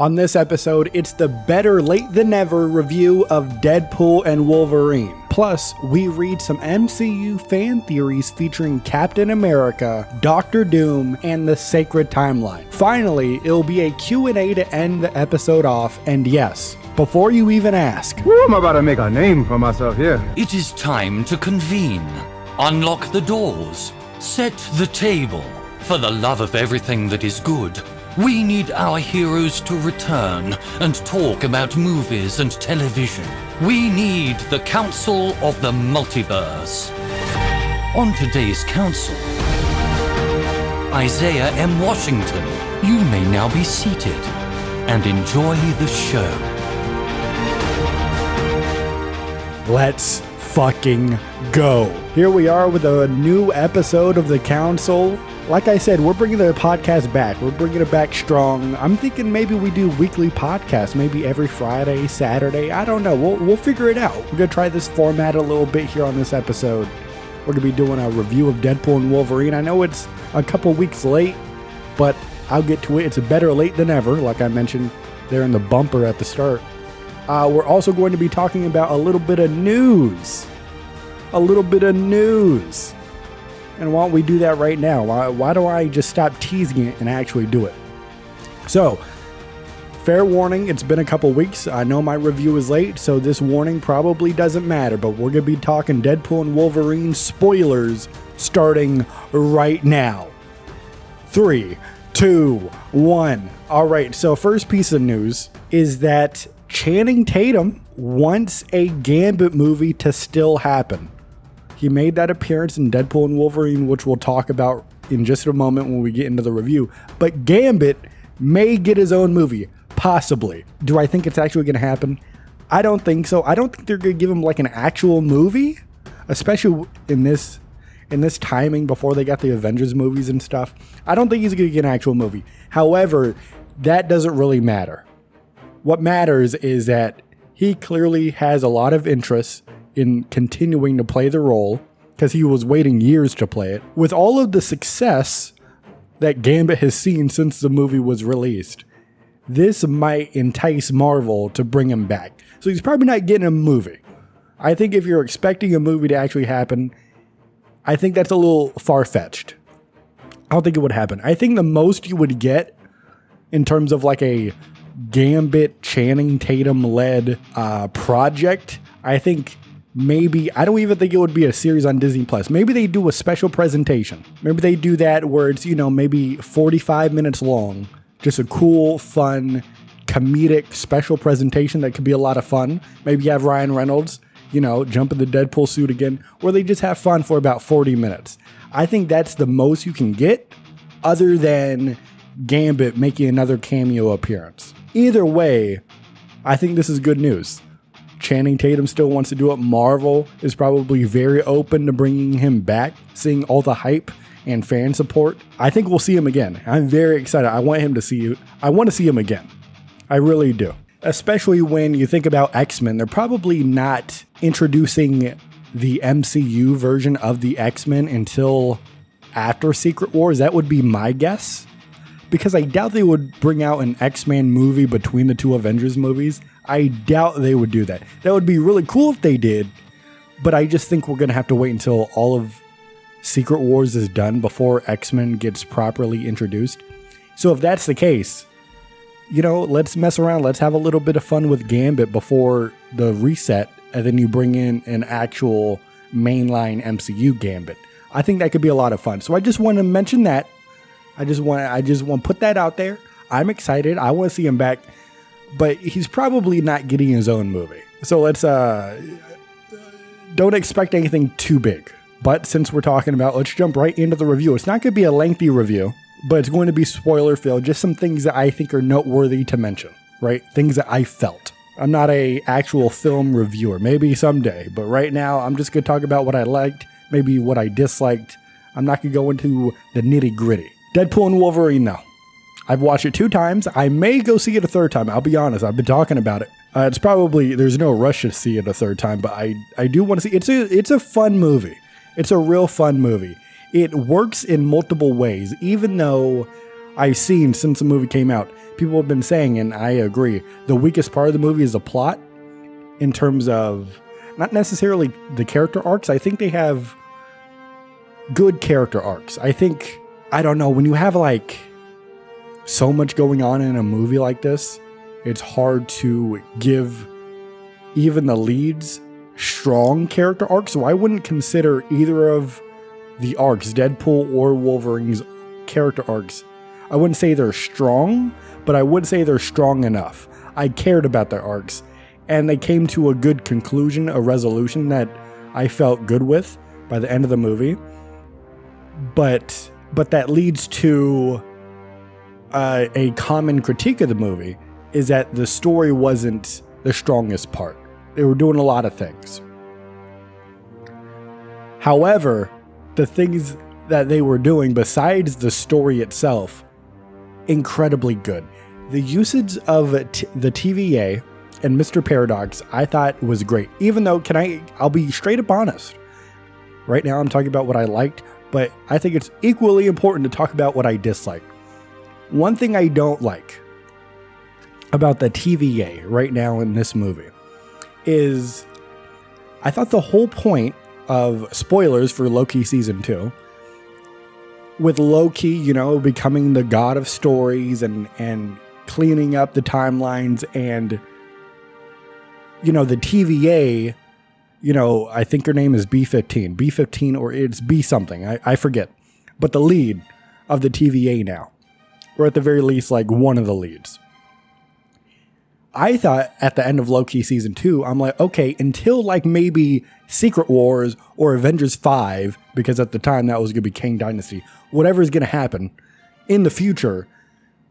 On this episode, it's the better late than never review of Deadpool and Wolverine. Plus, we read some MCU fan theories featuring Captain America, Doctor Doom, and the Sacred Timeline. Finally, it'll be a Q&A to end the episode off, and yes, before you even ask, I'm about to make a name for myself here. It is time to convene. Unlock the doors. Set the table. For the love of everything that is good, we need our heroes to return and talk about movies and television. We need the Council of the Multiverse. On today's council, Isaiah M. Washington, you may now be seated and enjoy the show. let's fucking go. Here we are with a new episode of the Council. Like I said, we're bringing the podcast back. We're bringing it back strong. I'm thinking maybe we do weekly podcasts, maybe every Friday, Saturday. I don't know. We'll figure it out. We're going to try this format a little bit here on this episode. We're going to be doing a review of Deadpool and Wolverine. I know it's a couple weeks late, but I'll get to it. It's better late than ever, like I mentioned there in the bumper at the start. We're also going to be talking about a little bit of news. And why don't we do that right now? Why do I just stop teasing it and actually do it? So, fair warning, it's been a couple weeks. I know my review is late, so this warning probably doesn't matter, but we're going to be talking Deadpool and Wolverine spoilers starting right now. 3, 2, 1. All right, so first piece of news is that Channing Tatum wants a Gambit movie to still happen. He made that appearance in Deadpool and Wolverine, which we'll talk about in just a moment when we get into the review. But Gambit may get his own movie, possibly. Do I think it's actually going to happen? I don't think so. I don't think they're going to give him like an actual movie, especially in this timing before they got the Avengers movies and stuff. I don't think he's going to get an actual movie. However, that doesn't really matter. What matters is that he clearly has a lot of interest in continuing to play the role because he was waiting years to play it. With all of the success that Gambit has seen since the movie was released, this might entice Marvel to bring him back. So he's probably not getting a movie. I think if you're expecting a movie to actually happen, I think that's a little far-fetched. I don't think it would happen. I think the most you would get in terms of like a Gambit Channing Tatum led project, I think maybe, I don't even think it would be a series on Disney Plus. Maybe they do a special presentation. Maybe they do that where it's, maybe 45 minutes long. Just a cool, fun, comedic special presentation that could be a lot of fun. Maybe you have Ryan Reynolds, jump in the Deadpool suit again, or they just have fun for about 40 minutes. I think that's the most you can get other than Gambit making another cameo appearance. Either way, I think this is good news. Channing Tatum still wants to do it. Marvel is probably very open to bringing him back, seeing all the hype and fan support. I think we'll see him again. I'm very excited. I want to see him again. I really do. Especially when you think about X-Men, they're probably not introducing the MCU version of the X-Men until after Secret Wars. That would be my guess. Because I doubt they would bring out an X-Men movie between the two Avengers movies. I doubt they would do that. That would be really cool if they did, but I just think we're going to have to wait until all of Secret Wars is done before X-Men gets properly introduced. So if that's the case, let's mess around. Let's have a little bit of fun with Gambit before the reset, and then you bring in an actual mainline MCU Gambit. I think that could be a lot of fun. So I just want to mention that. I just want to put that out there. I'm excited. I want to see him back, but he's probably not getting his own movie. So let's don't expect anything too big. But since we're talking about, let's jump right into the review. It's not going to be a lengthy review, but it's going to be spoiler filled. Just some things that I think are noteworthy to mention, right? Things that I felt. I'm not a actual film reviewer. Maybe someday, but right now I'm just going to talk about what I liked, maybe what I disliked. I'm not going to go into the nitty gritty. Deadpool and Wolverine, though. I've watched it 2 times. I may go see it a 3rd time. I'll be honest. I've been talking about it. It's probably, there's no rush to see it a 3rd time, but I do want to see it. It's a fun movie. It's a real fun movie. It works in multiple ways, even though I've seen since the movie came out, people have been saying, and I agree, the weakest part of the movie is the plot in terms of not necessarily the character arcs. I think they have good character arcs. I don't know, when you have like so much going on in a movie like this, it's hard to give even the leads strong character arcs. So I wouldn't consider either of the arcs, Deadpool or Wolverine's character arcs, I wouldn't say they're strong, but I would say they're strong enough. I cared about their arcs, and they came to a good conclusion, a resolution that I felt good with by the end of the movie. But that leads to a common critique of the movie, is that the story wasn't the strongest part. They were doing a lot of things. However, the things that they were doing besides the story itself, incredibly good. The usage of the TVA and Mr. Paradox, I thought was great. Even though, I'll be straight up honest. Right now I'm talking about what I liked, but I think it's equally important to talk about what I disliked. One thing I don't like about the TVA right now in this movie is I thought the whole point of, spoilers for Loki season 2, with Loki, becoming the god of stories and cleaning up the timelines, and, the TVA, I think her name is B15, or it's B something, I forget. But the lead of the TVA now, or at the very least, like one of the leads. I thought at the end of Loki season 2, I'm like, okay, until like maybe Secret Wars or Avengers 5, because at the time that was going to be Kang Dynasty, whatever is going to happen in the future,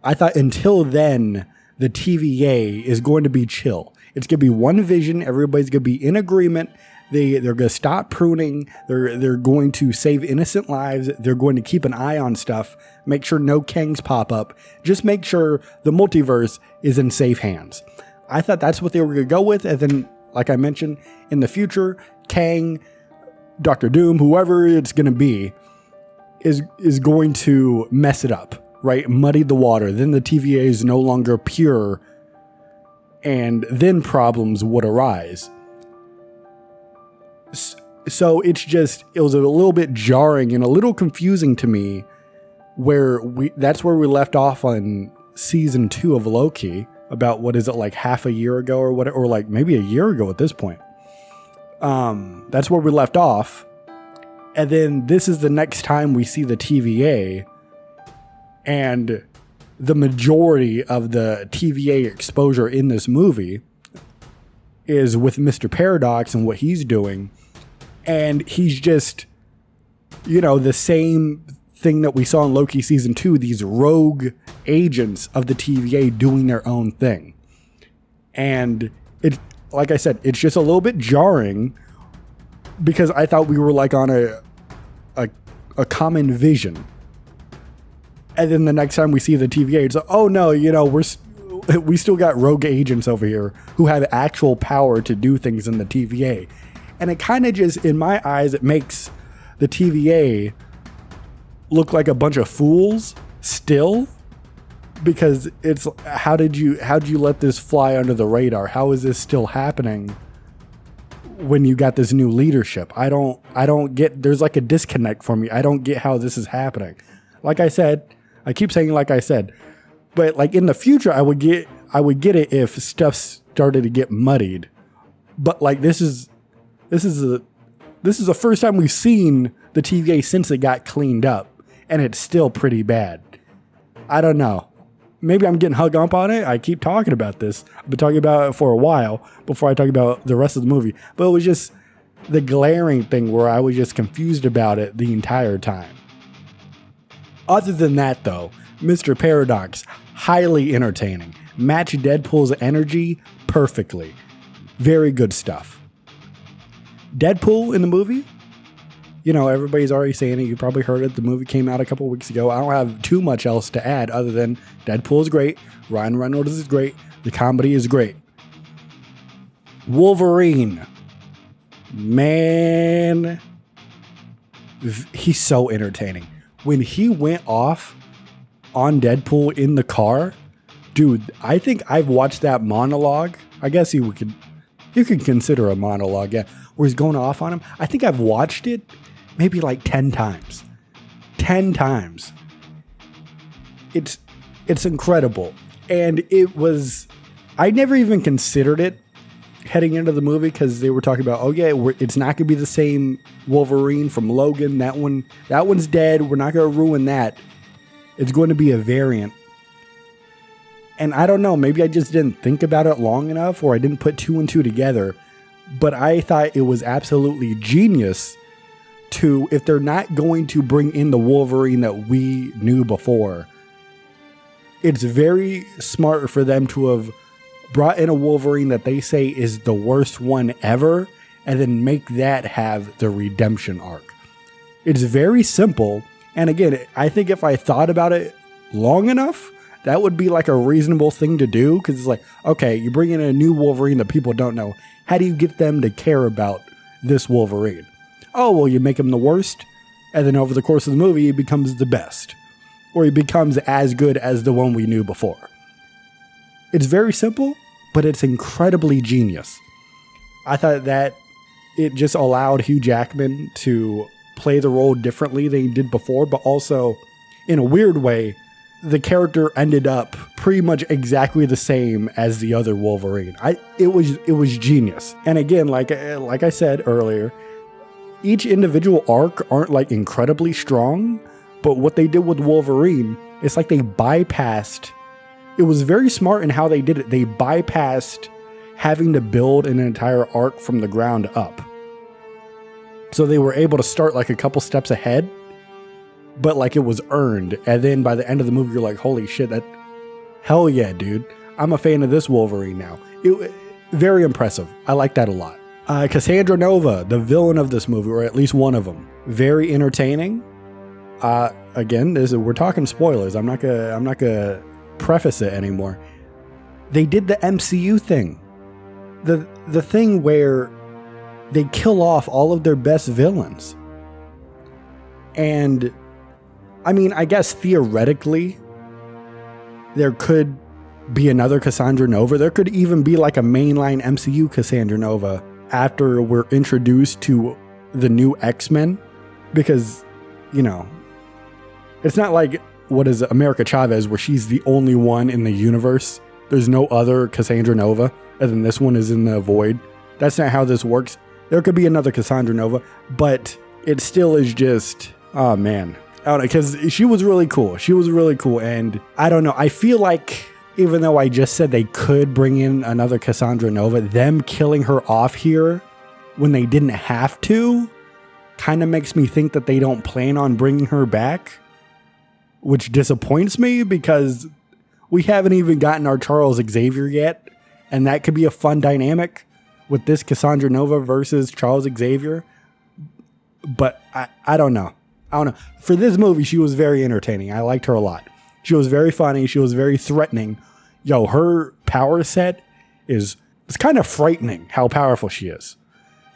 I thought until then, the TVA is going to be chill. It's going to be one vision. Everybody's going to be in agreement. They're going to stop pruning. They're going to save innocent lives. They're going to keep an eye on stuff. Make sure no Kangs pop up. Just make sure the multiverse is in safe hands. I thought that's what they were going to go with. And then, like I mentioned, in the future, Kang, Dr. Doom, whoever it's going to be, is going to mess it up, right? Muddy the water. Then the TVA is no longer pure, and then problems would arise. So it was a little bit jarring and a little confusing to me, that's where we left off on season 2 of Loki, about, what is it, like half a year ago or what, or like maybe a year ago at this point. That's where we left off. And then this is the next time we see the TVA, and the majority of the TVA exposure in this movie is with Mr. Paradox and what he's doing. And he's just, the same thing that we saw in Loki season 2, these rogue agents of the TVA doing their own thing. And it, like I said, it's just a little bit jarring, because I thought we were like on a common vision. And then the next time we see the TVA, it's like, oh no, we still got rogue agents over here who have actual power to do things in the TVA. And it kind of just, in my eyes, it makes the TVA look like a bunch of fools still, because it's, how did you let this fly under the radar? How is this still happening when you got this new leadership? I don't get, there's like a disconnect for me. I don't get how this is happening. Like I said, I keep saying like I said, but like in the future, I would get it if stuff started to get muddied. But like this is the first time we've seen the TVA since it got cleaned up, and it's still pretty bad. I don't know. Maybe I'm getting hung up on it. I keep talking about this. I've been talking about it for a while before I talk about the rest of the movie. But it was just the glaring thing where I was just confused about it the entire time. Other than that, though, Mr. Paradox, highly entertaining. Match Deadpool's energy perfectly. Very good stuff. Deadpool in the movie, everybody's already saying it. You probably heard it. The movie came out a couple weeks ago. I don't have too much else to add other than Deadpool is great. Ryan Reynolds is great. The comedy is great. Wolverine. Man, he's so entertaining. When he went off on Deadpool in the car Dude, I think I've watched that monologue. I guess you could consider a monologue, yeah, where he's going off on him. I think I've watched it maybe like 10 times. 10 times. It's incredible. And I never even considered it heading into the movie because they were talking about, oh yeah, it's not going to be the same Wolverine from Logan. That one's dead. We're not going to ruin that. It's going to be a variant. And I don't know, maybe I just didn't think about it long enough, or I didn't put two and two together. But I thought it was absolutely genius if they're not going to bring in the Wolverine that we knew before, it's very smart for them to have brought in a Wolverine that they say is the worst one ever, and then make that have the redemption arc. It's very simple. And again, I think if I thought about it long enough, that would be like a reasonable thing to do, because it's like, okay, you bring in a new Wolverine that people don't know. How do you get them to care about this Wolverine? Oh, well, you make him the worst, and then over the course of the movie, he becomes the best. Or he becomes as good as the one we knew before. It's very simple, but it's incredibly genius. I thought that it just allowed Hugh Jackman to play the role differently than he did before, but also, in a weird way, the character ended up pretty much exactly the same as the other Wolverine. It was genius. And again, like I said earlier, each individual arc aren't like incredibly strong, but what they did with Wolverine, it's like they bypassed. It was very smart in how they did it. They bypassed having to build an entire arc from the ground up. So they were able to start like a couple steps ahead, but like it was earned. And then by the end of the movie, you're like, holy shit, hell yeah, dude. I'm a fan of this Wolverine now. Very impressive. I like that a lot. Cassandra Nova, the villain of this movie, or at least one of them, very entertaining. Again, we're talking spoilers. I'm not gonna preface it anymore. They did the MCU thing, the thing where they kill off all of their best villains. And I mean, I guess theoretically, there could be another Cassandra Nova. There could even be like a mainline MCU Cassandra Nova after we're introduced to the new X-Men, because, you know, it's not like, what is it, America Chavez, where she's the only one in the universe. There's no other Cassandra Nova, and then this one is in the void. That's not how this works. There could be another Cassandra Nova, but it still is just, oh man. I don't know, because she was really cool. She was really cool, and I don't know. I feel like, even though I just said they could bring in another Cassandra Nova, them killing her off here when they didn't have to kind of makes me think that they don't plan on bringing her back, which disappoints me because we haven't even gotten our Charles Xavier yet, and that could be a fun dynamic with this Cassandra Nova versus Charles Xavier. But I don't know. For this movie, she was very entertaining. I liked her a lot. She was very funny. She was very threatening. Yo, her power set it's kind of frightening how powerful she is.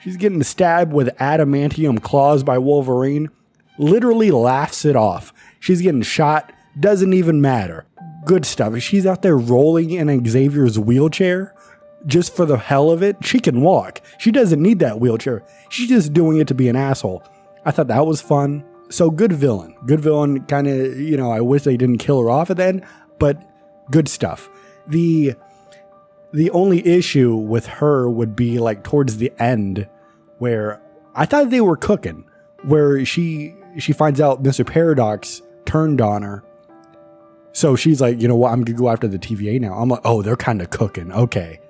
She's getting stabbed with adamantium claws by Wolverine. Literally laughs it off. She's getting shot. Doesn't even matter. Good stuff. She's out there rolling in Xavier's wheelchair just for the hell of it. She can walk. She doesn't need that wheelchair. She's just doing it to be an asshole. I thought that was fun. So good villain. Good villain, kind of, you know, I wish they didn't kill her off at the end, but good stuff. The only issue with her would be like towards the end, where I thought they were cooking, where she finds out Mr. Paradox turned on her. So she's like, you know what, I'm going to go after the TVA now. I'm like, oh, they're kind of cooking. Okay.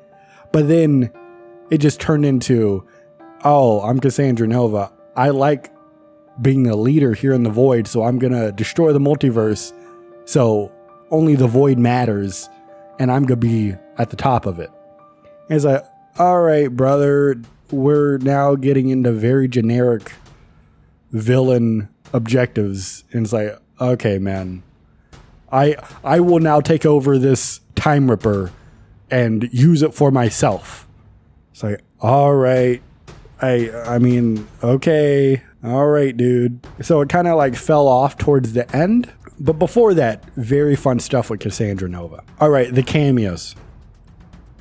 But then it just turned into, oh, I'm Cassandra Nova. I like being the leader here in the void, so I'm going to destroy the multiverse. So only the void matters, and I'm going to be at the top of it. And it's like, all right, brother, we're now getting into very generic villain objectives. And it's like, okay, man, I will now take over this Time Ripper and use it for myself. It's like, all right, I mean, okay, all right, dude. So it kind of like fell off towards the end, But before that, very fun stuff with Cassandra Nova. All right, the cameos.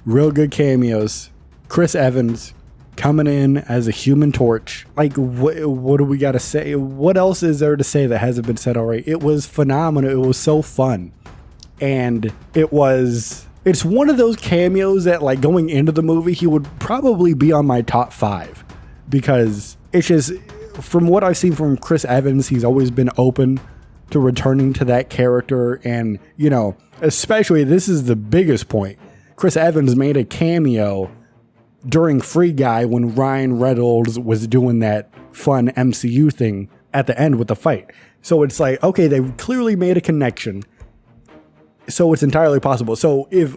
Real good cameos. Chris Evans coming in as a Human Torch. Like, what do we got to say? What else is there to say that hasn't been said already? It was phenomenal. It was so fun. And it's one of those cameos that, like, going into the movie, he would probably be on my top 5. Because it's just, from what I've seen from Chris Evans, he's always been open to returning to that character. And, you know, especially, this is the biggest point. Chris Evans made a cameo during Free Guy when Ryan Reynolds was doing that fun MCU thing at the end with the fight. So it's like, okay, they clearly made a connection. So it's entirely possible. So if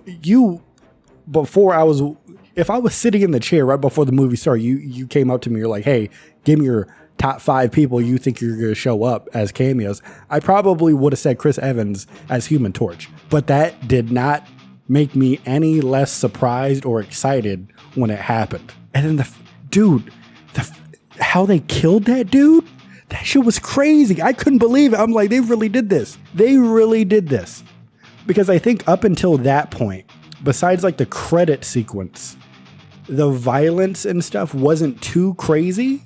I was sitting in the chair right before the movie started, you came up to me, you're like, hey, give me your top 5 people you think you're going to show up as cameos, I probably would have said Chris Evans as Human Torch. But that did not make me any less surprised or excited when it happened. And then how they killed that dude, that shit was crazy. I couldn't believe it. I'm like, they really did this. They really did this. Because I think up until that point, besides like the credit sequence, the violence and stuff wasn't too crazy.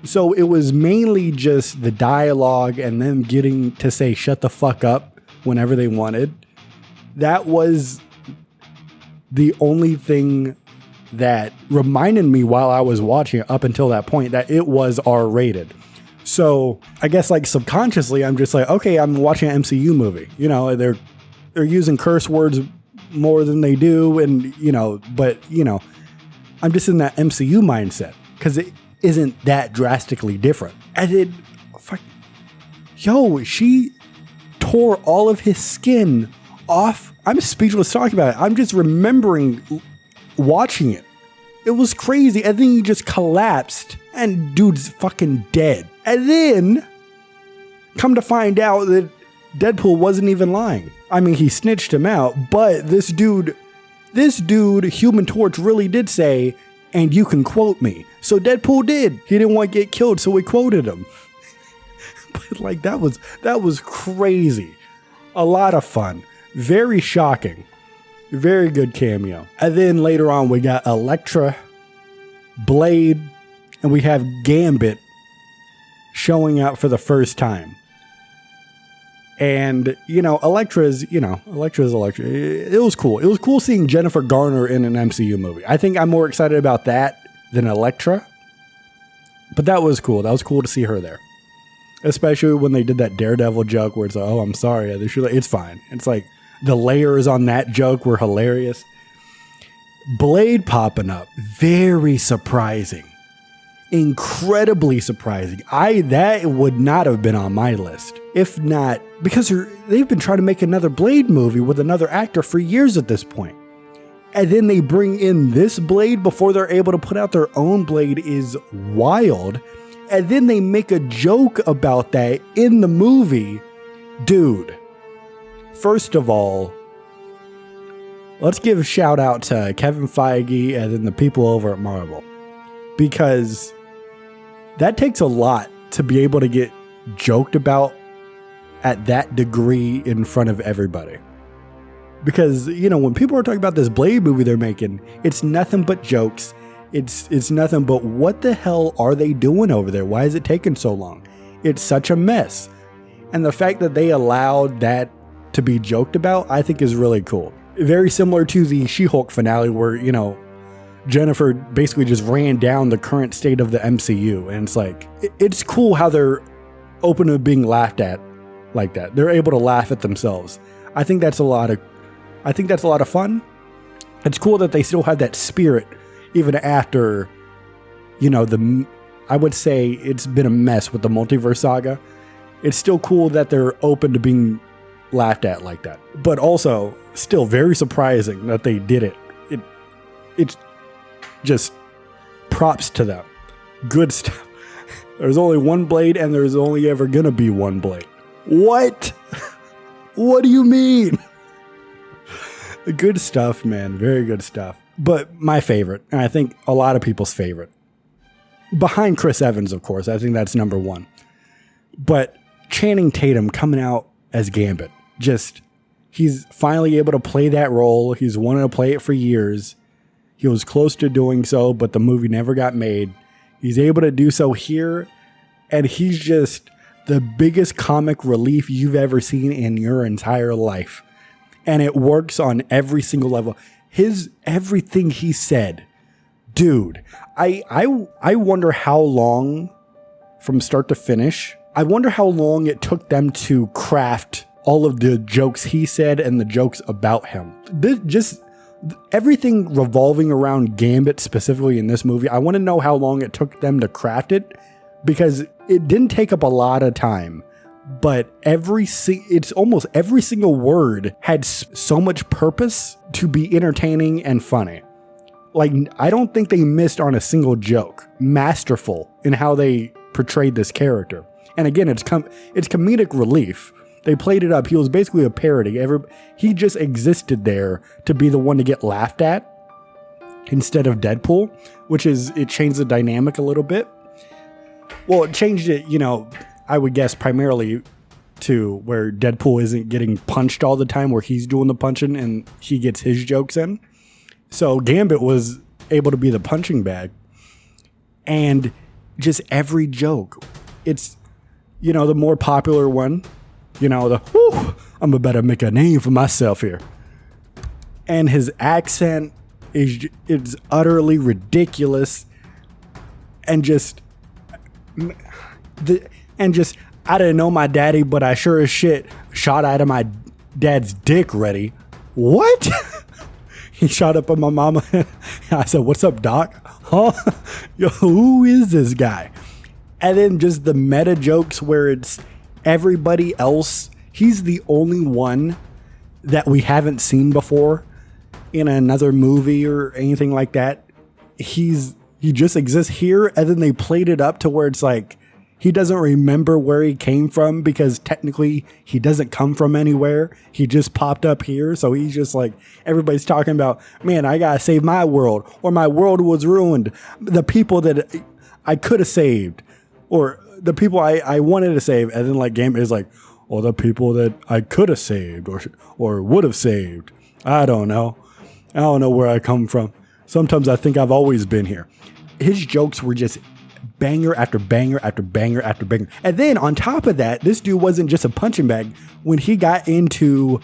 So it was mainly just the dialogue and them getting to say shut the fuck up whenever they wanted. That was the only thing that reminded me while I was watching it up until that point that it was R-rated. So I guess like subconsciously, I'm just like, okay, I'm watching an MCU movie. You know, they're using curse words more than they do. And, you know, but, you know, I'm just in that MCU mindset because it isn't that drastically different. And then, she tore all of his skin off. I'm speechless talking about it. I'm just remembering watching it. It was crazy. And then he just collapsed and dude's fucking dead. And then come to find out that Deadpool wasn't even lying. I mean, he snitched him out, but this dude, Human Torch, really did say, and you can quote me. So Deadpool did. He didn't want to get killed, so he quoted him. But like that was crazy. A lot of fun. Very shocking. Very good cameo. And then later on we got Elektra, Blade, and we have Gambit showing up for the first time. And, Elektra's Elektra. It was cool. It was cool seeing Jennifer Garner in an MCU movie. I think I'm more excited about that than Elektra. But that was cool. That was cool to see her there. Especially when they did that Daredevil joke where it's like, oh, I'm sorry. It's fine. It's like the layers on that joke were hilarious. Blade popping up. Very surprising. Incredibly surprising. That would not have been on my list. If not, because they've been trying to make another Blade movie with another actor for years at this point. And then they bring in this Blade before they're able to put out their own Blade is wild. And then they make a joke about that in the movie. Dude, first of all, let's give a shout out to Kevin Feige and then the people over at Marvel. Because that takes a lot to be able to get joked about at that degree in front of everybody. Because, when people are talking about this Blade movie they're making, it's nothing but jokes. It's nothing but what the hell are they doing over there? Why is it taking so long? It's such a mess. And the fact that they allowed that to be joked about, I think is really cool. Very similar to the She-Hulk finale where, Jennifer basically just ran down the current state of the MCU. And it's like, it's cool how they're open to being laughed at like that. They're able to laugh at themselves. I think that's a lot of fun. It's cool that they still have that spirit even after, I would say it's been a mess with the Multiverse saga. It's still cool that they're open to being laughed at like that. But also still very surprising that they did it. It's just props to them. Good stuff. There's only one Blade and there's only ever gonna be one Blade. What? What do you mean? Good stuff, man. Very good stuff. But my favorite, and I think a lot of people's favorite, behind Chris Evans, of course, I think that's number one. But Channing Tatum coming out as Gambit. He's finally able to play that role. He's wanted to play it for years. He was close to doing so, but the movie never got made. He's able to do so here, and he's just the biggest comic relief you've ever seen in your entire life. And it works on every single level. Everything he said, dude, I wonder how long from start to finish, I wonder how long it took them to craft all of the jokes he said and the jokes about him. Everything revolving around Gambit specifically in this movie, I want to know how long it took them to craft it, because it didn't take up a lot of time, but it's almost every single word had so much purpose to be entertaining and funny. Like, I don't think they missed on a single joke. Masterful in how they portrayed this character. And again, it's comedic relief. They played it up. He was basically a parody. He just existed there to be the one to get laughed at instead of Deadpool, it changed the dynamic a little bit. Well, it changed it, I would guess primarily to where Deadpool isn't getting punched all the time, where he's doing the punching and he gets his jokes in. So Gambit was able to be the punching bag. And just every joke, it's, the more popular one, I'm about to make a name for myself here. And his accent is utterly ridiculous. And I didn't know my daddy, but I sure as shit shot out of my dad's dick ready. What? He shot up at my mama. I said, "What's up, doc?" Huh? Yo, who is this guy? And then just the meta jokes where it's everybody else. He's the only one that we haven't seen before in another movie or anything like that. He just exists here, and then they played it up to where it's like he doesn't remember where he came from, because technically he doesn't come from anywhere. He just popped up here. So he's just like, everybody's talking about, man, I gotta save my world, or my world was ruined. The people that I could have saved, or the people I wanted to save. And then like Gambit is like, or the people that I could have saved or would have saved. I don't know. I don't know where I come from. Sometimes I think I've always been here. His jokes were just banger after banger after banger after banger. And then on top of that, this dude wasn't just a punching bag. When he got into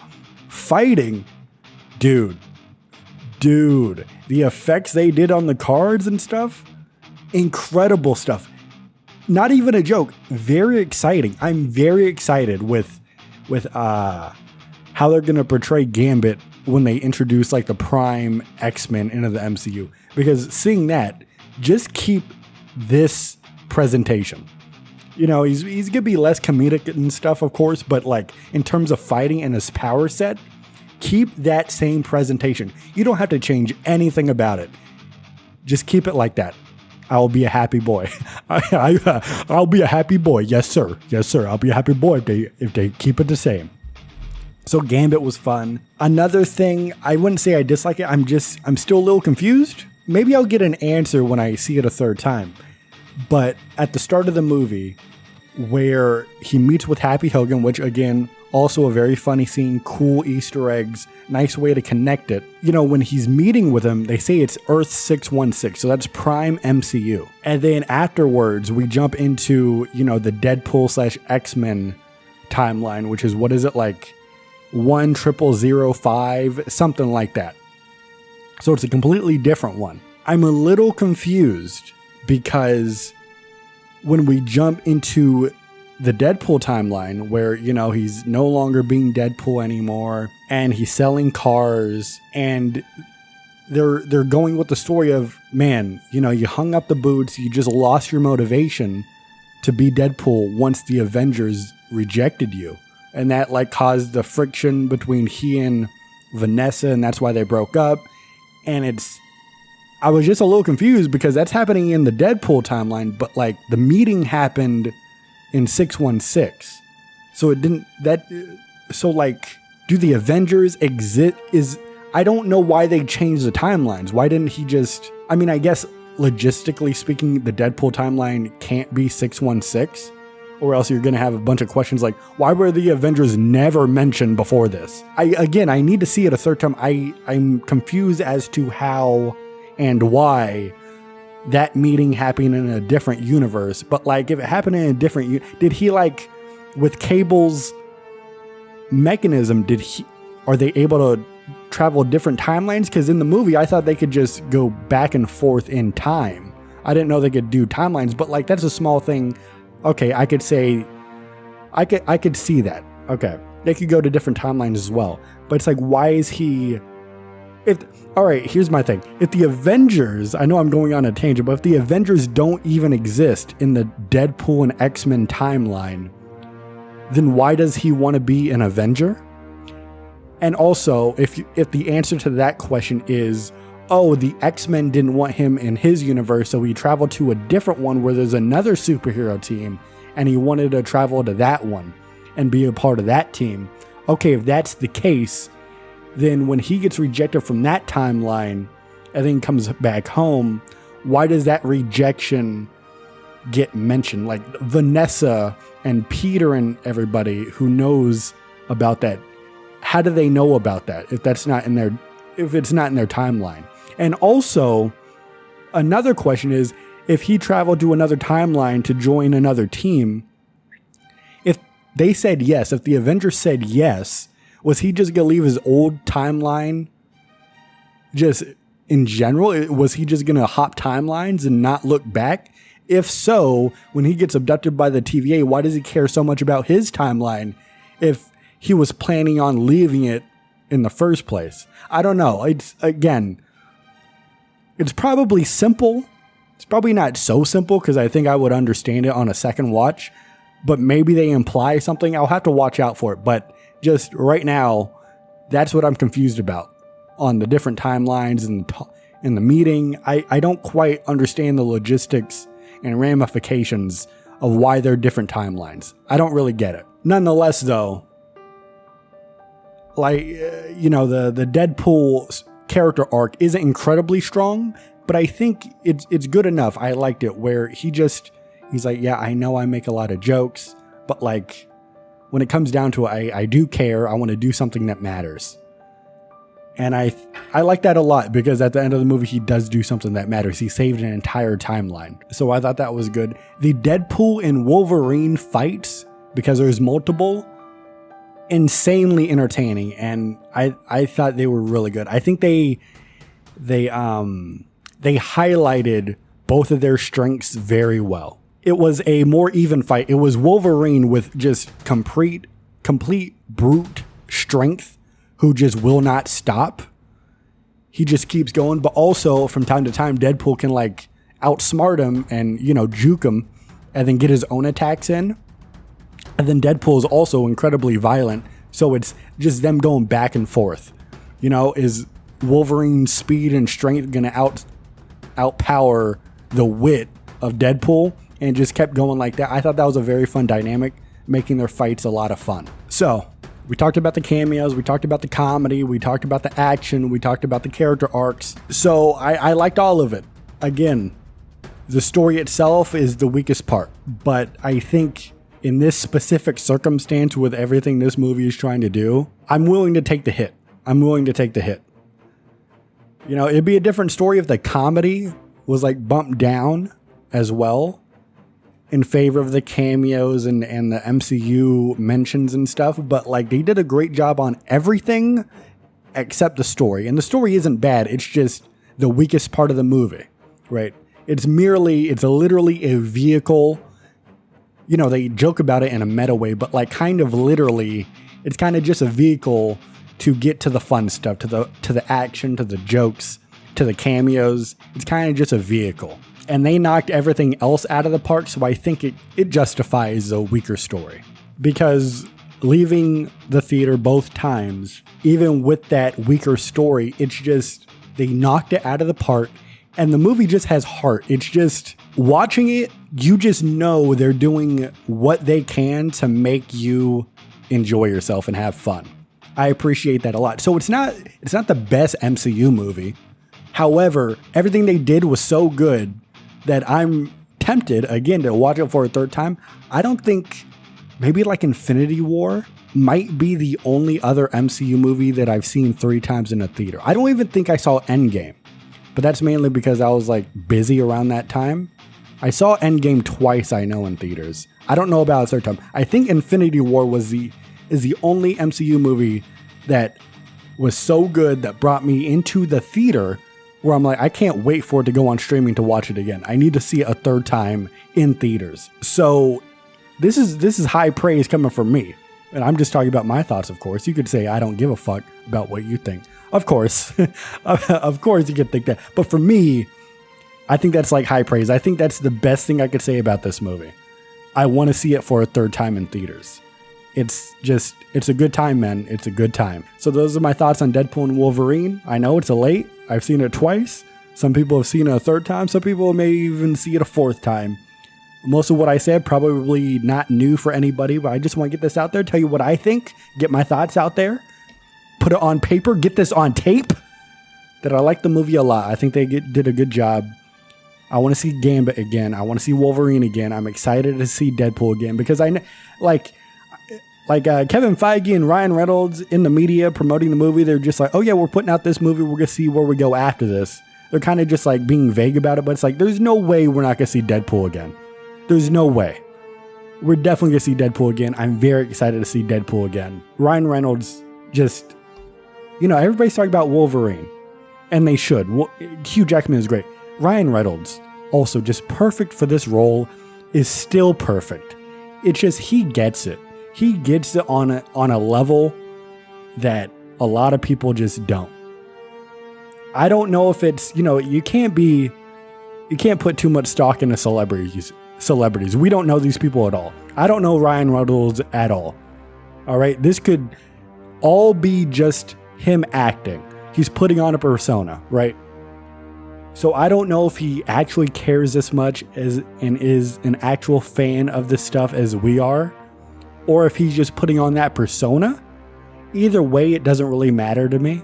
fighting, dude, the effects they did on the cards and stuff, incredible stuff. Not even a joke. Very exciting. I'm very excited with how they're going to portray Gambit when they introduce like the Prime X-Men into the MCU. Because seeing that, just keep this presentation. He's going to be less comedic and stuff, of course, but like in terms of fighting and his power set, keep that same presentation. You don't have to change anything about it. Just keep it like that. I'll be a happy boy. I'll be a happy boy. Yes, sir. Yes, sir. I'll be a happy boy if they keep it the same. So Gambit was fun. Another thing, I wouldn't say I dislike it. I'm still a little confused. Maybe I'll get an answer when I see it a third time. But at the start of the movie, where he meets with Happy Hogan, which again, also a very funny scene, cool Easter eggs, nice way to connect it. When he's meeting with him, they say it's Earth 616, so that's Prime MCU. And then afterwards, we jump into, the Deadpool / X-Men timeline, which is, what is it, like 10005, something like that. So it's a completely different one. I'm a little confused because when we jump into the Deadpool timeline where, he's no longer being Deadpool anymore and he's selling cars, and they're going with the story of, man, you hung up the boots, you just lost your motivation to be Deadpool once the Avengers rejected you. And that like caused the friction between he and Vanessa, and that's why they broke up. And I was just a little confused because that's happening in the Deadpool timeline, but like the meeting happened in 616. So do the Avengers exist? I don't know why they changed the timelines. Why didn't he just, I guess logistically speaking, the Deadpool timeline can't be 616, or else you're going to have a bunch of questions like, why were the Avengers never mentioned before this? I need to see it a third time. I'm confused as to how and why that meeting happened in a different universe. But like, if it happened in a different, did he like with Cable's mechanism? Are they able to travel different timelines? Because in the movie, I thought they could just go back and forth in time. I didn't know they could do timelines, but like that's a small thing. Okay, I could say, I could see that. Okay, they could go to different timelines as well. But it's like, why is he? All right, here's my thing. If the Avengers, I know I'm going on a tangent, but if the Avengers don't even exist in the Deadpool and X-Men timeline, then why does he want to be an Avenger? And also, if the answer to that question is, oh, the X-Men didn't want him in his universe, so he traveled to a different one where there's another superhero team, and he wanted to travel to that one and be a part of that team. Okay, if that's the case, then when he gets rejected from that timeline and then comes back home, why does that rejection get mentioned? Like Vanessa and Peter and everybody who knows about that, how do they know about that if it's not in their timeline? And also, another question is, if he traveled to another timeline to join another team, if they said yes, if the Avengers said yes, was he just going to leave his old timeline just in general? Was he just going to hop timelines and not look back? If so, when he gets abducted by the TVA, why does he care so much about his timeline if he was planning on leaving it in the first place? I don't know. It's probably simple. It's probably not so simple because I think I would understand it on a second watch, but maybe they imply something. I'll have to watch out for it. But just right now, that's what I'm confused about on the different timelines and the meeting. I don't quite understand the logistics and ramifications of why they're different timelines. I don't really get it. Nonetheless, though, like, the Deadpool character arc isn't incredibly strong, but I think it's good enough. I liked it where he's like, yeah, I know I make a lot of jokes, but like when it comes down to it, I do care. I want to do something that matters. And I like that a lot because at the end of the movie, he does do something that matters. He saved an entire timeline. So I thought that was good. The Deadpool and Wolverine fights, because there's multiple, insanely entertaining. And I thought they were really good. I think they highlighted both of their strengths very well. It was a more even fight. It was Wolverine with just complete brute strength who just will not stop. He just keeps going. But also from time to time, Deadpool can like outsmart him and, juke him and then get his own attacks in. And then Deadpool is also incredibly violent. So it's just them going back and forth. Is Wolverine's speed and strength going to outpower the wit of Deadpool? And just kept going like that. I thought that was a very fun dynamic, making their fights a lot of fun. So we talked about the cameos, we talked about the comedy, we talked about the action, we talked about the character arcs. So I liked all of it. Again, the story itself is the weakest part, but I think in this specific circumstance with everything this movie is trying to do, I'm willing to take the hit. It'd be a different story if the comedy was like bumped down as well, in favor of the cameos and the MCU mentions and stuff. But like they did a great job on everything except the story. And the story isn't bad. It's just the weakest part of the movie, right? It's literally a vehicle. They joke about it in a meta way, but like kind of literally, it's kind of just a vehicle to get to the fun stuff, to the action, to the jokes, to the cameos. It's kind of just a vehicle. And they knocked everything else out of the park, so I think it justifies a weaker story. Because leaving the theater both times, even with that weaker story, it's just, they knocked it out of the park, and the movie just has heart. It's just, watching it, you just know they're doing what they can to make you enjoy yourself and have fun. I appreciate that a lot. So it's not the best MCU movie. However, everything they did was so good that I'm tempted again to watch it for a third time. I don't think, maybe like Infinity War might be the only other MCU movie that I've seen 3 times in a theater. I don't even think I saw Endgame, but that's mainly because I was like busy around that time. I saw Endgame twice, I know, in theaters. I don't know about a third time. I think Infinity War is the only MCU movie that was so good that brought me into the theater where I'm like, I can't wait for it to go on streaming to watch it again. I need to see it a third time in theaters. So this is high praise coming from me. And I'm just talking about my thoughts, of course. You could say I don't give a fuck about what you think. Of course. Of course you could think that. But for me, I think that's like high praise. I think that's the best thing I could say about this movie. I want to see it for a third time in theaters. It's a good time, man. It's a good time. So those are my thoughts on Deadpool and Wolverine. I know it's a late. I've seen it twice. Some people have seen it a third time. Some people may even see it a fourth time. Most of what I said, probably not new for anybody, but I just want to get this out there, tell you what I think, get my thoughts out there, put it on paper, get this on tape, that I like the movie a lot. I think they did a good job. I want to see Gambit again. I want to see Wolverine again. I'm excited to see Deadpool again because I know, like Kevin Feige and Ryan Reynolds in the media promoting the movie, they're just like, oh yeah, we're putting out this movie. We're going to see where we go after this. They're kind of just like being vague about it, but it's like, there's no way we're not going to see Deadpool again. There's no way. We're definitely going to see Deadpool again. I'm very excited to see Deadpool again. Ryan Reynolds just, everybody's talking about Wolverine, and they should. Hugh Jackman is great. Ryan Reynolds, also just perfect for this role, is still perfect. It's just, he gets it. He gets it on a level that a lot of people just don't. I don't know if it's, you can't put too much stock into celebrities. We don't know these people at all. I don't know Ryan Reynolds at all. All right. This could all be just him acting. He's putting on a persona, right? So I don't know if he actually cares as much and is an actual fan of this stuff as we are, or if he's just putting on that persona. Either way, it doesn't really matter to me.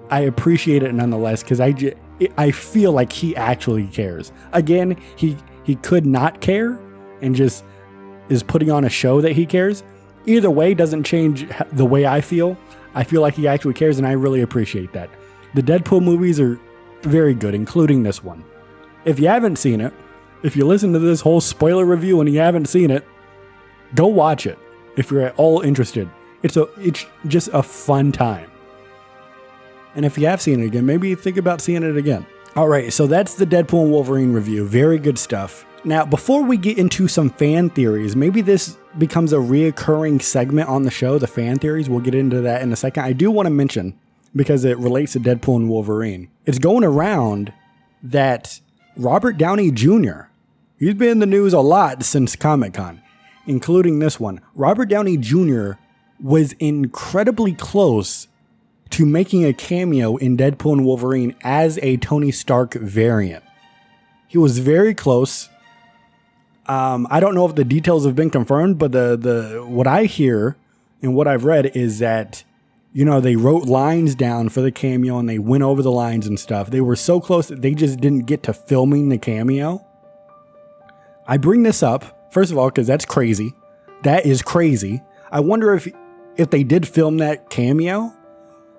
I appreciate it nonetheless because I feel like he actually cares. Again, he could not care and just is putting on a show that he cares. Either way doesn't change the way I feel. I feel like he actually cares, and I really appreciate that. The Deadpool movies are very good, including this one. If you haven't seen it, if you listen to this whole spoiler review and you haven't seen it, go watch it if you're at all interested. It's just a fun time. And if you have seen it again, maybe think about seeing it again. All right, so that's the Deadpool and Wolverine review. Very good stuff. Now, before we get into some fan theories, maybe this becomes a reoccurring segment on the show, the fan theories. We'll get into that in a second. I do want to mention, because it relates to Deadpool and Wolverine, it's going around that Robert Downey Jr., he's been in the news a lot since Comic-Con, including this one. Robert Downey Jr. was incredibly close to making a cameo in Deadpool and Wolverine as a Tony Stark variant. He was very close. I don't know if the details have been confirmed, but the what I hear and what I've read is that, they wrote lines down for the cameo and they went over the lines and stuff. They were so close that they just didn't get to filming the cameo. I bring this up, first of all, because that's crazy. That is crazy. I wonder if they did film that cameo,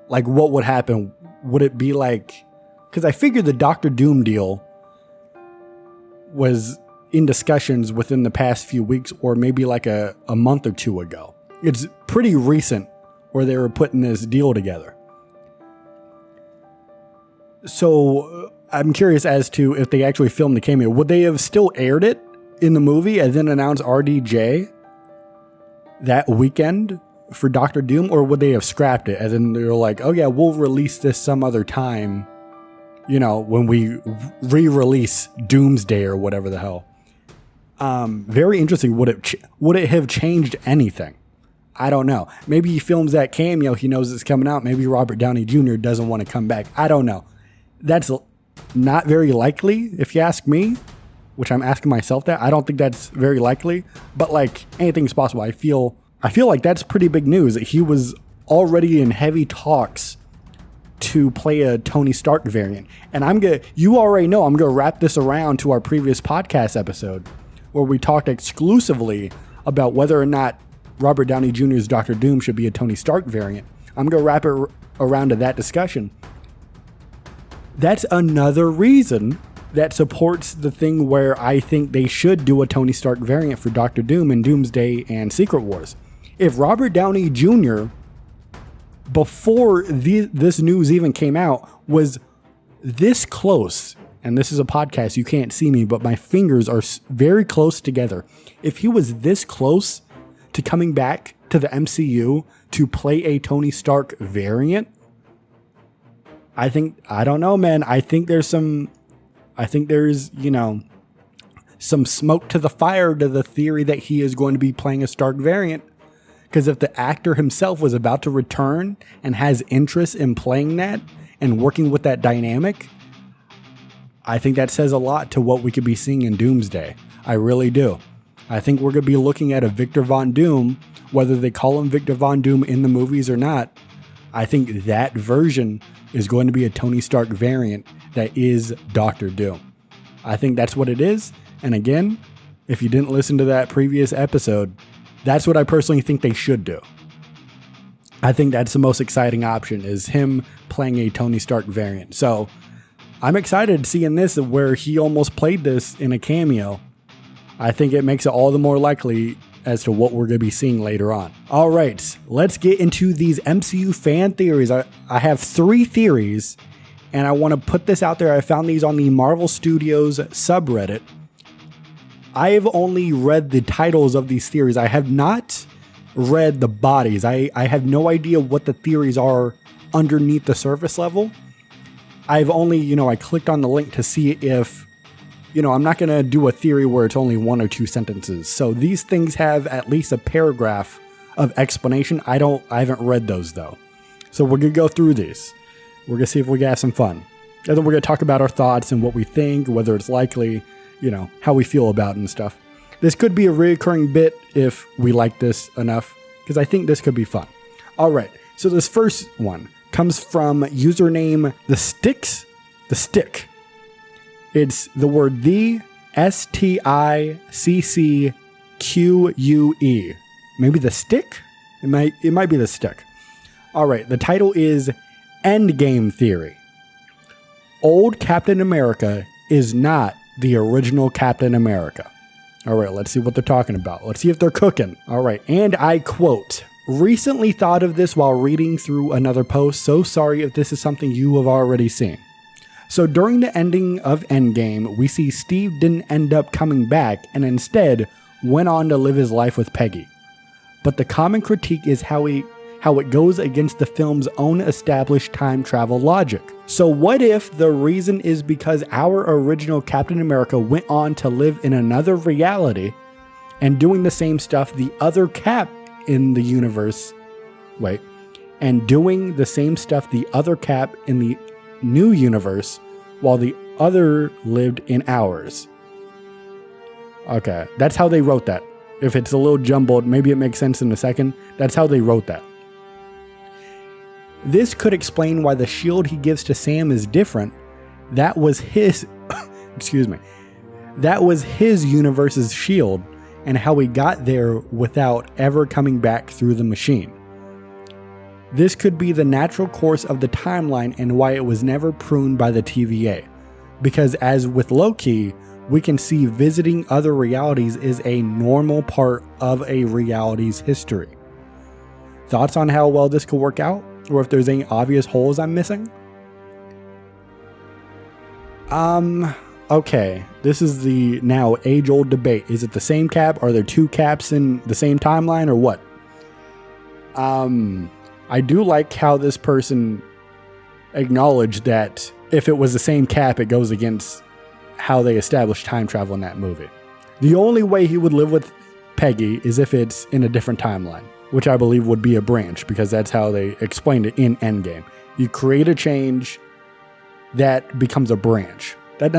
like what would happen? Would it be like, because I figured the Doctor Doom deal was in discussions within the past few weeks or maybe like a month or two ago. It's pretty recent where they were putting this deal together. So I'm curious as to if they actually filmed the cameo. Would they have still aired it in the movie and then announced RDJ that weekend for Doctor Doom, or would they have scrapped it and then they're like, oh yeah, we'll release this some other time, when we re-release Doomsday or whatever the hell. Very interesting. Would it have changed anything? I don't know. Maybe he films that cameo. He knows it's coming out. Maybe Robert Downey Jr. doesn't want to come back. I don't know. That's not very likely, if you ask me, which I'm asking myself that. I don't think that's very likely, but like anything's possible. I feel like that's pretty big news that he was already in heavy talks to play a Tony Stark variant. And you already know I'm going to wrap this around to our previous podcast episode where we talked exclusively about whether or not Robert Downey Jr.'s Doctor Doom should be a Tony Stark variant. I'm going to wrap it around to that discussion. That's another reason that supports the thing where I think they should do a Tony Stark variant for Doctor Doom in Doomsday and Secret Wars. If Robert Downey Jr., before this news even came out, was this close, and this is a podcast, you can't see me, but my fingers are very close together. If he was this close to coming back to the MCU to play a Tony Stark variant, I don't know, man. I think there's, some smoke to the fire to the theory that he is going to be playing a Stark variant. Because if the actor himself was about to return and has interest in playing that and working with that dynamic, I think that says a lot to what we could be seeing in Doomsday. I really do. I think we're going to be looking at a Victor Von Doom, whether they call him Victor Von Doom in the movies or not. I think that version is going to be a Tony Stark variant that is Doctor Doom. I think that's what it is. And again, if you didn't listen to that previous episode, that's what I personally think they should do. I think that's the most exciting option, is him playing a Tony Stark variant. So I'm excited seeing this where he almost played this in a cameo. I think it makes it all the more likely as to what we're going to be seeing later on. All right, let's get into these MCU fan theories. I have 3 theories, and I want to put this out there. I found these on the Marvel Studios subreddit. I have only read the titles of these theories. I have not read the bodies. I have no idea what the theories are underneath the surface level. I've only, I clicked on the link to see if, I'm not going to do a theory where it's only 1 or 2 sentences. So these things have at least a paragraph of explanation. I haven't read those though. So we're going to go through these. We're going to see if we can have some fun. And then we're going to talk about our thoughts and what we think, whether it's likely, how we feel about it and stuff. This could be a recurring bit if we like this enough, because I think this could be fun. All right. So this first one comes from username The Stick. It's the word the STICCQUE. Maybe The Stick? It might be The Stick. All right. The title is Endgame Theory. Old Captain America is not the original Captain America. All right, let's see what they're talking about. Let's see if they're cooking. All right, and I quote, "Recently thought of this while reading through another post. So sorry if this is something you have already seen." So during the ending of Endgame, we see Steve didn't end up coming back and instead went on to live his life with Peggy. But the common critique is how it goes against the film's own established time travel logic. So what if the reason is because our original Captain America went on to live in another reality and doing the same stuff the other Cap in the universe, and doing the same stuff the other Cap in the new universe while the other lived in ours? Okay, that's how they wrote that. If it's a little jumbled, maybe it makes sense in a second. That's how they wrote that. This could explain why the shield he gives to Sam is different. That was his, that was his universe's shield, and how he got there without ever coming back through the machine. This could be the natural course of the timeline and why it was never pruned by the TVA. Because as with Loki, we can see visiting other realities is a normal part of a reality's history. Thoughts on how well this could work out? Or if there's any obvious holes I'm missing? Okay. This is the now age-old debate. Is it the same Cap? Are there 2 Caps in the same timeline or what? I do like how this person acknowledged that if it was the same Cap, it goes against how they established time travel in that movie. The only way he would live with Peggy is if it's in a different timeline, which I believe would be a branch, because that's how they explained it in Endgame. You create a change that becomes a branch. That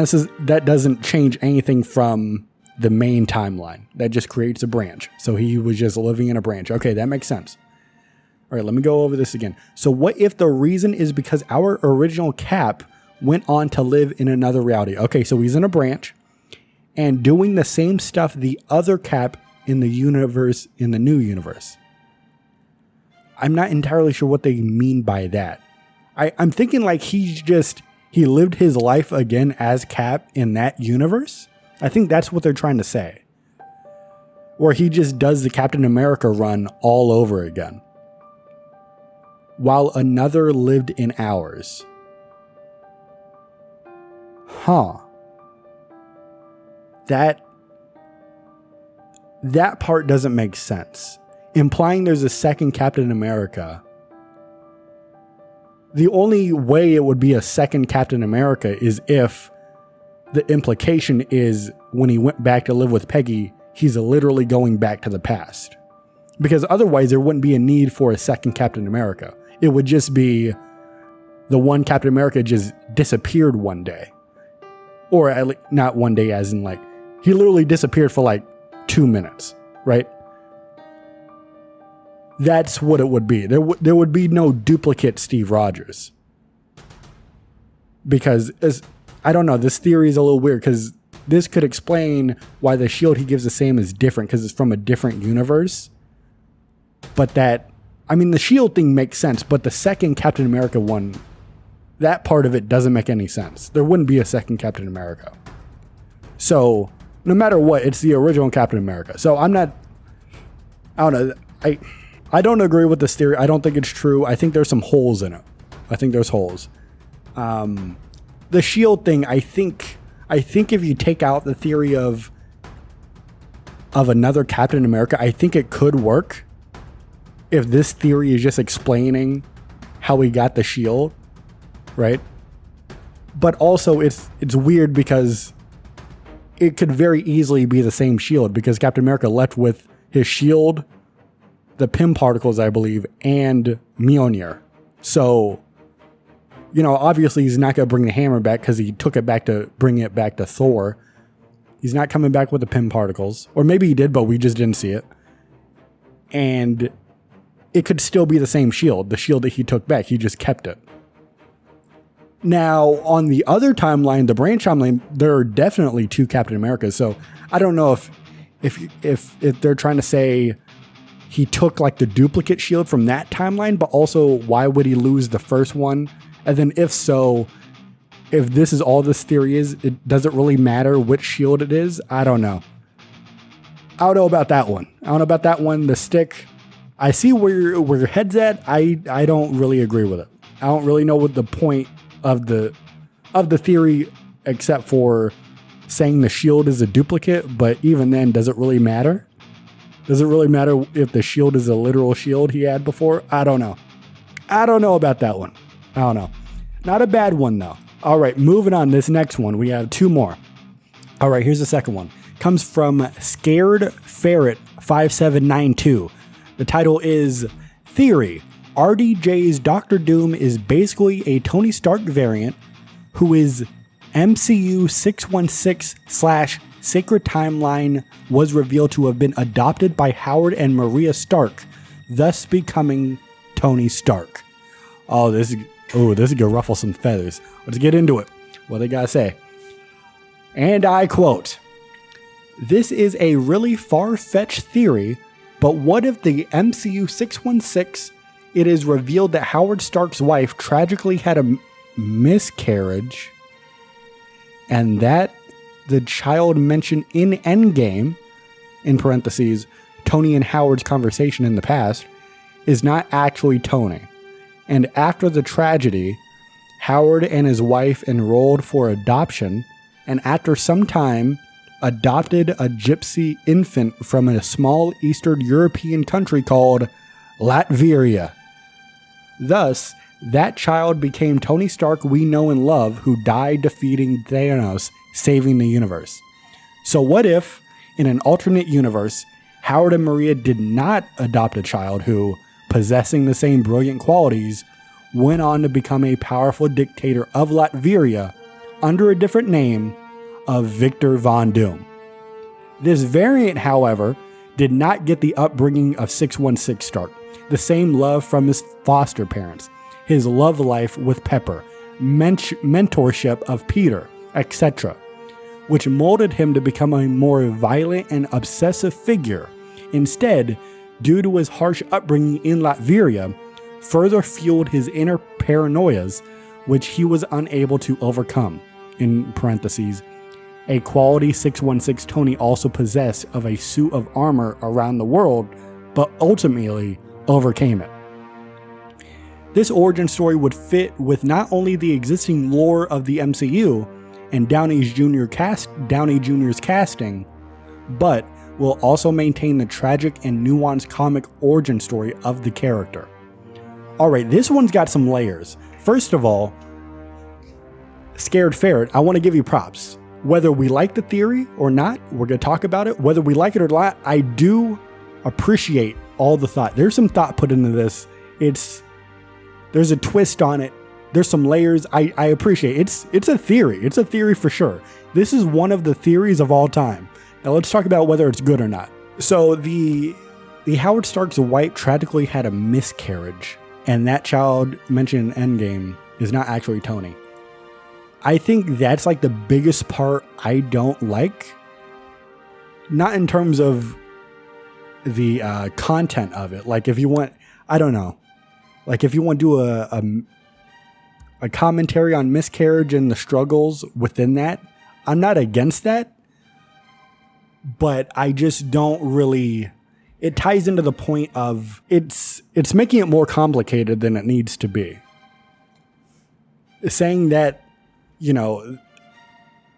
doesn't change anything from the main timeline. That just creates a branch. So he was just living in a branch. Okay, that makes sense. All right, let me go over this again. So what if the reason is because our original Cap went on to live in another reality? Okay, so he's in a branch and doing the same stuff the other Cap in the universe, in the new universe. I'm not entirely sure what they mean by that. I'm thinking like he lived his life again as Cap in that universe. I think that's what they're trying to say. Or he just does the Captain America run all over again, while another lived in ours. Huh. That part doesn't make sense. Implying there's a second Captain America. The only way it would be a second Captain America is if the implication is when he went back to live with Peggy, he's literally going back to the past. Because otherwise there wouldn't be a need for a second Captain America. It would just be the one Captain America just disappeared one day. Or at least not one day as in like, he literally disappeared for like 2 minutes, right? That's what it would be. There would be no duplicate Steve Rogers. Because, I don't know, this theory is a little weird because this could explain why the shield he gives to Sam is different because it's from a different universe. But the shield thing makes sense, but the second Captain America one, that part of it doesn't make any sense. There wouldn't be a second Captain America. So, no matter what, it's the original Captain America. So I don't know. I don't agree with this theory. I don't think it's true. I think there's some holes in it. I think there's holes. The shield thing, I think if you take out the theory of another Captain America, I think it could work. If this theory is just explaining how he got the shield, right? But also it's weird because it could very easily be the same shield because Captain America left with his shield, the Pym particles, I believe, and Mjolnir. So, obviously he's not going to bring the hammer back because he took it back to bring it back to Thor. He's not coming back with the Pym particles. Or maybe he did, but we just didn't see it. And it could still be the same shield, the shield that he took back. He just kept it. Now, on the other timeline, the branch timeline, there are definitely two Captain Americas. So I don't know if they're trying to say he took like the duplicate shield from that timeline, but also why would he lose the first one? And then if so, if this is all this theory is, it doesn't really matter which shield it is. I don't know. I don't know about that one. The stick, I see where your head's at. I don't really agree with it. I don't really know what the point of the theory, except for saying the shield is a duplicate. But even then, does it really matter? Does it really matter if the shield is a literal shield he had before? I don't know. I don't know about that one. I don't know. Not a bad one though. All right, moving on. This next one, we have two more. All right, here's the second one. Comes from Scared Ferret 5792. The title is Theory. RDJ's Doctor Doom is basically a Tony Stark variant who is MCU 616/Sacred Timeline was revealed to have been adopted by Howard and Maria Stark, thus becoming Tony Stark. This is gonna ruffle some feathers. Let's get into it. What they gotta say. And I quote, "This is a really far-fetched theory, but what if the MCU 616, it is revealed that Howard Stark's wife tragically had a miscarriage, and that the child mentioned in Endgame, in parentheses, Tony and Howard's conversation in the past, is not actually Tony. And after the tragedy, Howard and his wife enrolled for adoption, and after some time, adopted a gypsy infant from a small Eastern European country called Latveria. Thus, that child became Tony Stark we know and love, who died defeating Thanos, saving the universe. So what if, in an alternate universe, Howard and Maria did not adopt a child who, possessing the same brilliant qualities, went on to become a powerful dictator of Latveria under a different name of Victor Von Doom? This variant, however, did not get the upbringing of 616 Stark. the same love from his foster parents, his love life with Pepper, mentorship of Peter, etc., which molded him to become a more violent and obsessive figure. Instead, due to his harsh upbringing in Latveria, further fueled his inner paranoias, which he was unable to overcome. In parentheses, a quality 616 Tony also possessed of a suit of armor around the world, but ultimately overcame it. This origin story would fit with not only the existing lore of the MCU and Downey Jr.'s casting, but will also maintain the tragic and nuanced comic origin story of the character. Alright, this one's got some layers. First of all, Scared Ferret, I want to give you props. Whether we like the theory or not, we're going to talk about it. Whether we like it or not, I do appreciate all the thought. There's some thought put into this. There's a twist on it. There's some layers. I appreciate it. It's a theory. It's a theory for sure. This is one of the theories of all time. Now let's talk about whether it's good or not. So the Howard Stark's wife tragically had a miscarriage, and that child mentioned in Endgame is not actually Tony. I think that's like the biggest part I don't like. Not in terms of the content of it. Like if you want, I don't know. Like if you want to do a commentary on miscarriage and the struggles within that, I'm not against that. But I just don't really, it ties into the point of it's making it more complicated than it needs to be. Saying that, you know,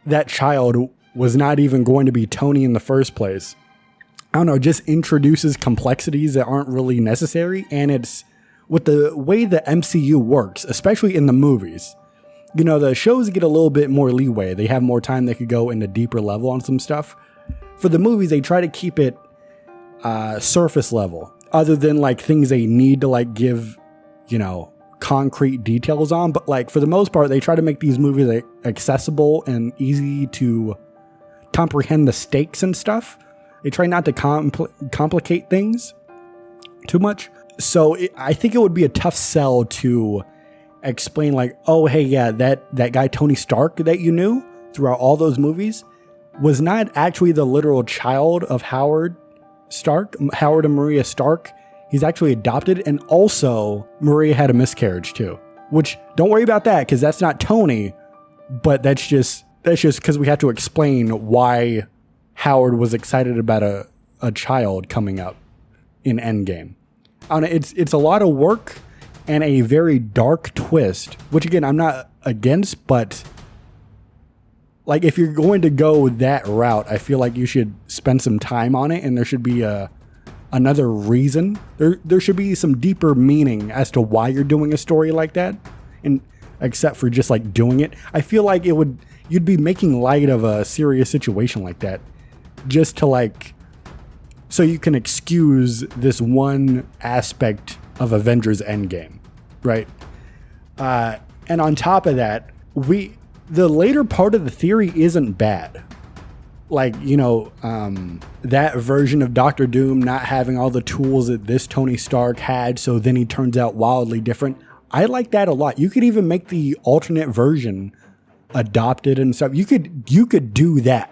that child was not even going to be Tony in the first place, I don't know, just introduces complexities that aren't really necessary. And it's with the way the MCU works, especially in the movies, you know, the shows get a little bit more leeway. They have more time. They could go into deeper level on some stuff. For the movies, they try to keep it surface level, other than like things they need to like give, you know, concrete details on. But like for the most part, they try to make these movies like, accessible and easy to comprehend the stakes and stuff. They try not to complicate things too much. So I think it would be a tough sell to explain like, oh, hey, yeah, that guy Tony Stark that you knew throughout all those movies was not actually the literal child of Howard and Maria Stark. He's actually adopted, and also Maria had a miscarriage too. Which, don't worry about that, because that's not Tony, but that's just because we have to explain why Howard was excited about a child coming up in Endgame. It's a lot of work and a very dark twist, which again, I'm not against, but like if you're going to go that route, I feel like you should spend some time on it, and there should be another reason. There should be some deeper meaning as to why you're doing a story like that, and except for just like doing it. I feel like you'd be making light of a serious situation like that, just to like, so you can excuse this one aspect of Avengers Endgame, right? And on top of that, the later part of the theory isn't bad. Like, you know, that version of Doctor Doom not having all the tools that this Tony Stark had, so then he turns out wildly different. I like that a lot. You could even make the alternate version adopted and stuff. You could do that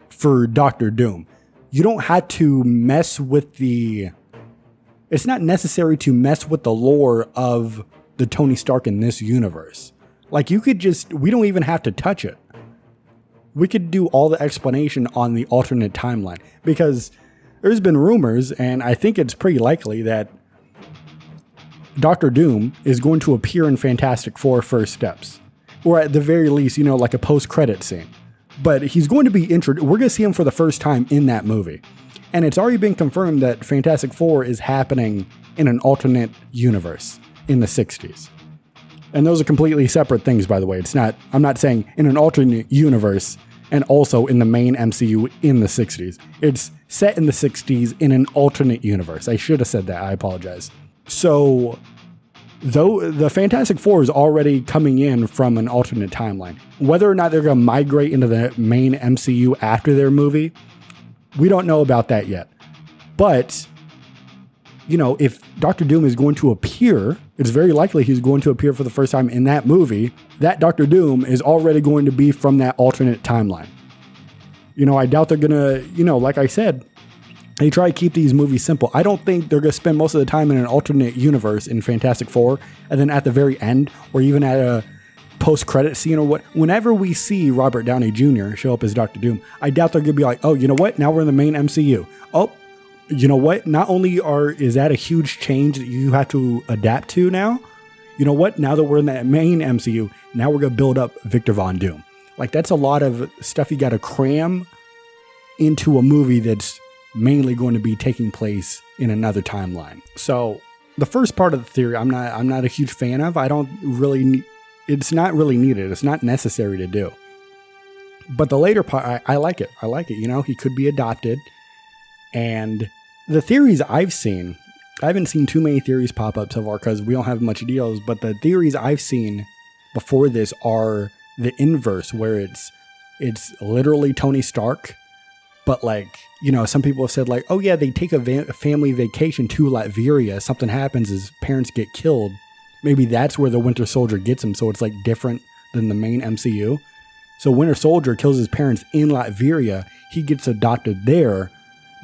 for Doctor Doom. You don't have to mess with it's not necessary to mess with the lore of the Tony Stark in this universe. Like we don't even have to touch it. We could do all the explanation on the alternate timeline, because there's been rumors, and I think it's pretty likely that Doctor Doom is going to appear in Fantastic Four First Steps, or at the very least, you know, like a post-credit scene. But he's going to be introduced. We're going to see him for the first time in that movie. And it's already been confirmed that Fantastic Four is happening in an alternate universe in the 60s. And those are completely separate things, by the way. I'm not saying in an alternate universe and also in the main MCU in the 60s. It's set in the 60s in an alternate universe. I should have said that. I apologize. So, though the Fantastic Four is already coming in from an alternate timeline, whether or not they're going to migrate into the main MCU after their movie, we don't know about that yet. But if Doctor Doom is going to appear, it's very likely he's going to appear for the first time in that movie. That Doctor Doom is already going to be from that alternate timeline. I doubt they're going to, like I said, they try to keep these movies simple. I don't think they're going to spend most of the time in an alternate universe in Fantastic Four, and then at the very end, or even at a post-credit scene or what, whenever we see Robert Downey Jr. show up as Doctor Doom, I doubt they're going to be like, oh, you know what? Now we're in the main MCU. Oh, you know what? Not only is that a huge change that you have to adapt to now, you know what? Now that we're in that main MCU, now we're going to build up Victor Von Doom. Like, that's a lot of stuff you got to cram into a movie that's mainly going to be taking place in another timeline. So the first part of the theory, I'm not a huge fan of. It's not really needed. It's not necessary to do. But the later part, I like it. I like it. He could be adopted. And the theories I've seen, I haven't seen too many theories pop up so far because we don't have much deals, but the theories I've seen before this are the inverse, where it's literally Tony Stark, but some people have said oh yeah, they take a family vacation to Latveria. Something happens, his parents get killed. Maybe that's where the Winter Soldier gets him. So it's different than the main MCU. So Winter Soldier kills his parents in Latveria. He gets adopted there,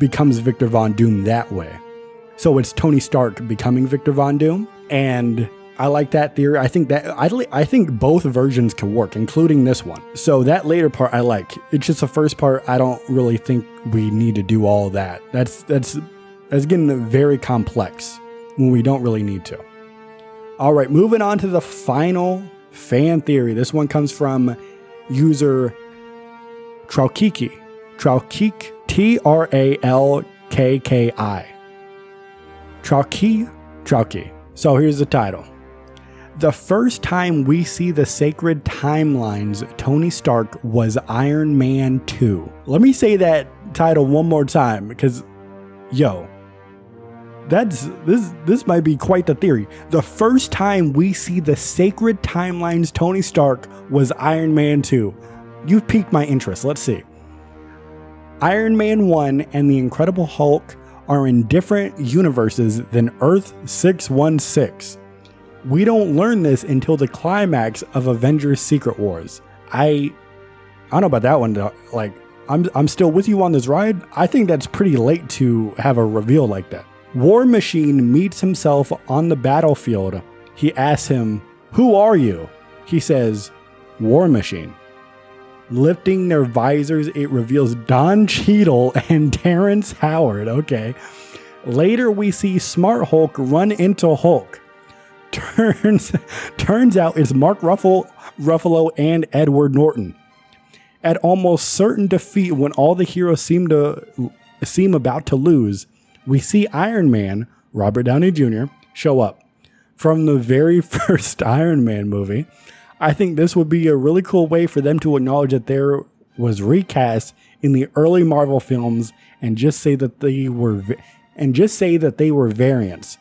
becomes Victor Von Doom that way. So it's Tony Stark becoming Victor Von Doom. And I like that theory. I think both versions can work, including this one. So that later part I like. It's just the first part I don't really think we need to do all that. That's getting very complex when we don't really need to. All right, moving on to the final fan theory. This one comes from user Tralkiki. Tralkiki. Tralkki. Tralki. So here's the title. The first time we see the sacred timelines, Tony Stark was Iron Man 2. Let me say that title one more time because, this might be quite the theory. The first time we see the sacred timelines, Tony Stark was Iron Man 2. You've piqued my interest. Let's see. Iron Man 1 and the Incredible Hulk are in different universes than Earth 616. We don't learn this until the climax of Avengers Secret Wars. I don't know about that one. I'm still with you on this ride. I think that's pretty late to have a reveal like that. War Machine meets himself on the battlefield. He asks him, "Who are you?" He says, "War Machine." Lifting their visors, it reveals Don Cheadle and Terrence Howard. Okay. Later, we see Smart Hulk run into Hulk. Turns out it's Mark Ruffalo and Edward Norton. At almost certain defeat, when all the heroes seem about to lose, we see Iron Man, Robert Downey Jr., show up. From the very first Iron Man movie, I think this would be a really cool way for them to acknowledge that there was recast in the early Marvel films and just say that they were variants,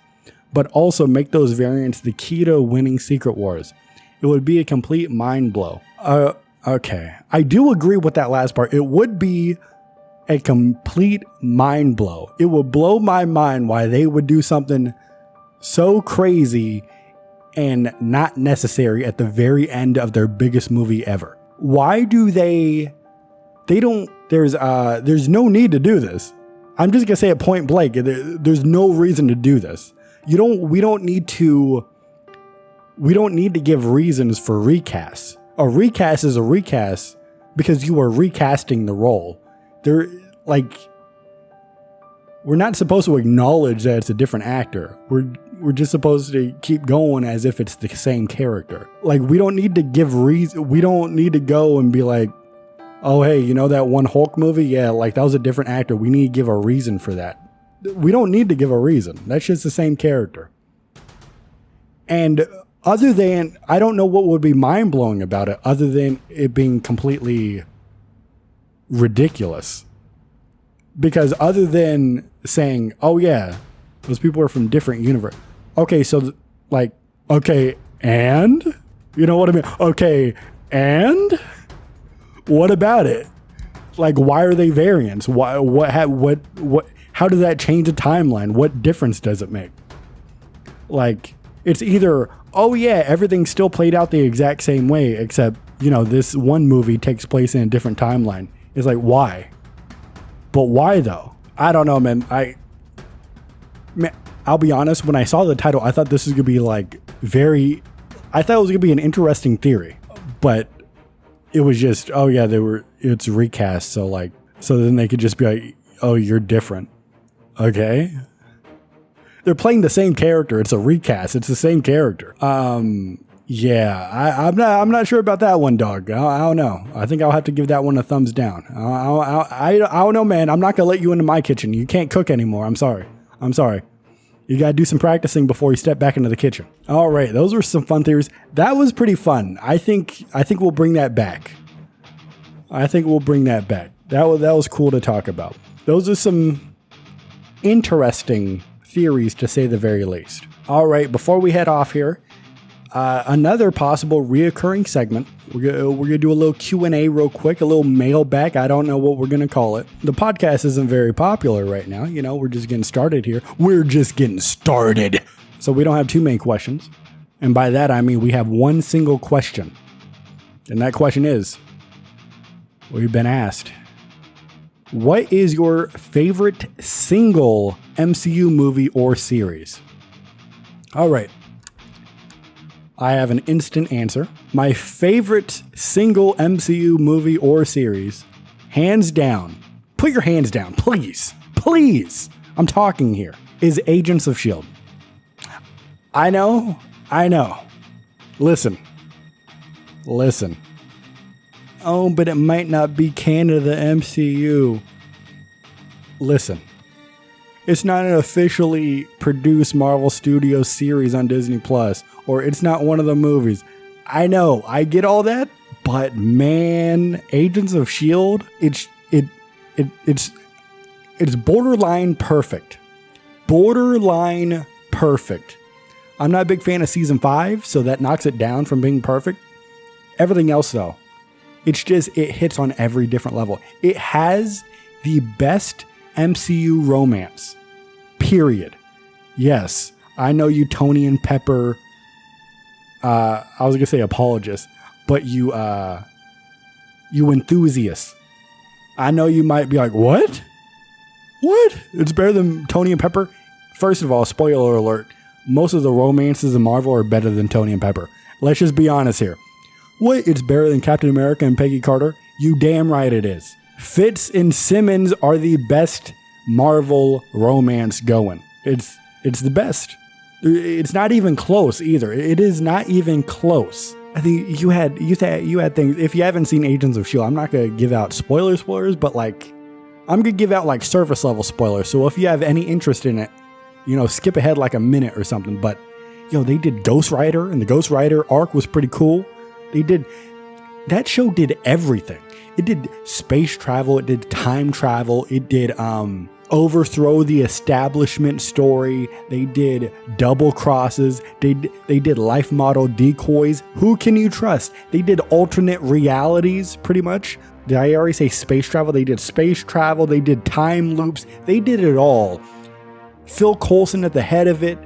but also make those variants the key to winning Secret Wars. It would be a complete mind blow. Okay. I do agree with that last part. It would be a complete mind blow. It would blow my mind why they would do something so crazy and not necessary at the very end of their biggest movie ever. Why do there's no need to do this. I'm just gonna say it point blank. There's no reason to do this. We don't need to give reasons for recasts. A recast is a recast because you are recasting the role. We're not supposed to acknowledge that it's a different actor. We're just supposed to keep going as if it's the same character. We don't need to give reason. We don't need to go and be like, oh, hey, that one Hulk movie? Yeah, that was a different actor. We need to give a reason for that. We don't need to give a reason. That's just the same character. And other than, I don't know what would be mind-blowing about it other than it being completely ridiculous. Because other than saying, oh yeah, those people are from different universe. Okay, so okay, and? You know what I mean? Okay, and? What about it? Why are they variants? What how does that change the timeline? What difference does it make? Like, it's either, oh yeah, everything still played out the exact same way, except, you know, this one movie takes place in a different timeline. It's like, why? But why though? I don't know, man. I'll be honest, when I saw the title, I thought this was going to be like I thought it was going to be an interesting theory, but it was just, oh yeah, it's recast. So then they could just be like, oh, you're different. Okay. They're playing the same character. It's a recast. It's the same character. Yeah, I'm not sure about that one, dog. I don't know. I think I'll have to give that one a thumbs down. I don't know, man. I'm not going to let you into my kitchen. You can't cook anymore. I'm sorry. You got to do some practicing before you step back into the kitchen. All right. Those were some fun theories. That was pretty fun. I think we'll bring that back. That was cool to talk about. Those are some interesting theories, to say the very least. All right. Before we head off here, another possible reoccurring segment. We're gonna do a little Q&A real quick, a little mailbag. I don't know what we're gonna call it. The podcast isn't very popular right now. You know, we're just getting started here. So we don't have too many questions. And by that, I mean we have one single question. And that question is, we've been asked, what is your favorite single MCU movie or series? All right. I have an instant answer. My favorite single MCU movie or series, hands down, put your hands down, please. I'm talking here, is Agents of S.H.I.E.L.D. I know. Listen. Oh, but it might not be canon to the MCU. Listen. It's not an officially produced Marvel Studios series on Disney Plus, or it's not one of the movies. I know, I get all that, but man, Agents of S.H.I.E.L.D., it's borderline perfect. I'm not a big fan of season 5, so that knocks it down from being perfect. Everything else, though, it hits on every different level. It has the best MCU romance, period. Yes, I know you Tony and Pepper, I was going to say apologists, but you enthusiasts. I know you might be like, what? It's better than Tony and Pepper? First of all, spoiler alert, most of the romances in Marvel are better than Tony and Pepper. Let's just be honest here. What? It's better than Captain America and Peggy Carter? You damn right it is. Fitz and Simmons are the best Marvel romance going. It's the best. It's not even close either. It is not even close. I think you had things. If you haven't seen Agents of S.H.I.E.L.D., I'm not gonna give out spoilers, but like I'm gonna give out like surface level spoilers. So if you have any interest in it, you know, skip ahead like a minute or something. But they did Ghost Rider, and the Ghost Rider arc was pretty cool. That show did everything. It did space travel. It did time travel. It did overthrow the establishment story. They did double crosses. They did life model decoys. Who can you trust? They did alternate realities, pretty much. Did I already say space travel? They did space travel. They did time loops. They did it all. Phil Coulson at the head of it.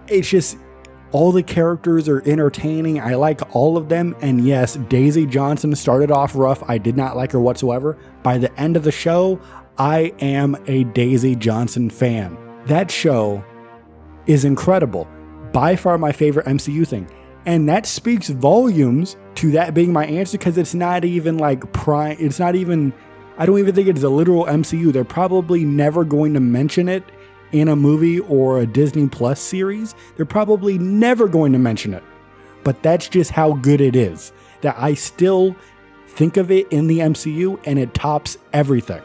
It's just, all the characters are entertaining. I like all of them. And yes, Daisy Johnson started off rough. I did not like her whatsoever. By the end of the show, I am a Daisy Johnson fan. That show is incredible. By far my favorite MCU thing. And that speaks volumes to that being my answer, because it's not even like prime. It's not even, I don't even think it's a literal MCU. They're probably never going to mention it in a movie or a Disney Plus series. They're probably never going to mention it. But that's just how good it is, that I still think of it in the MCU and it tops everything.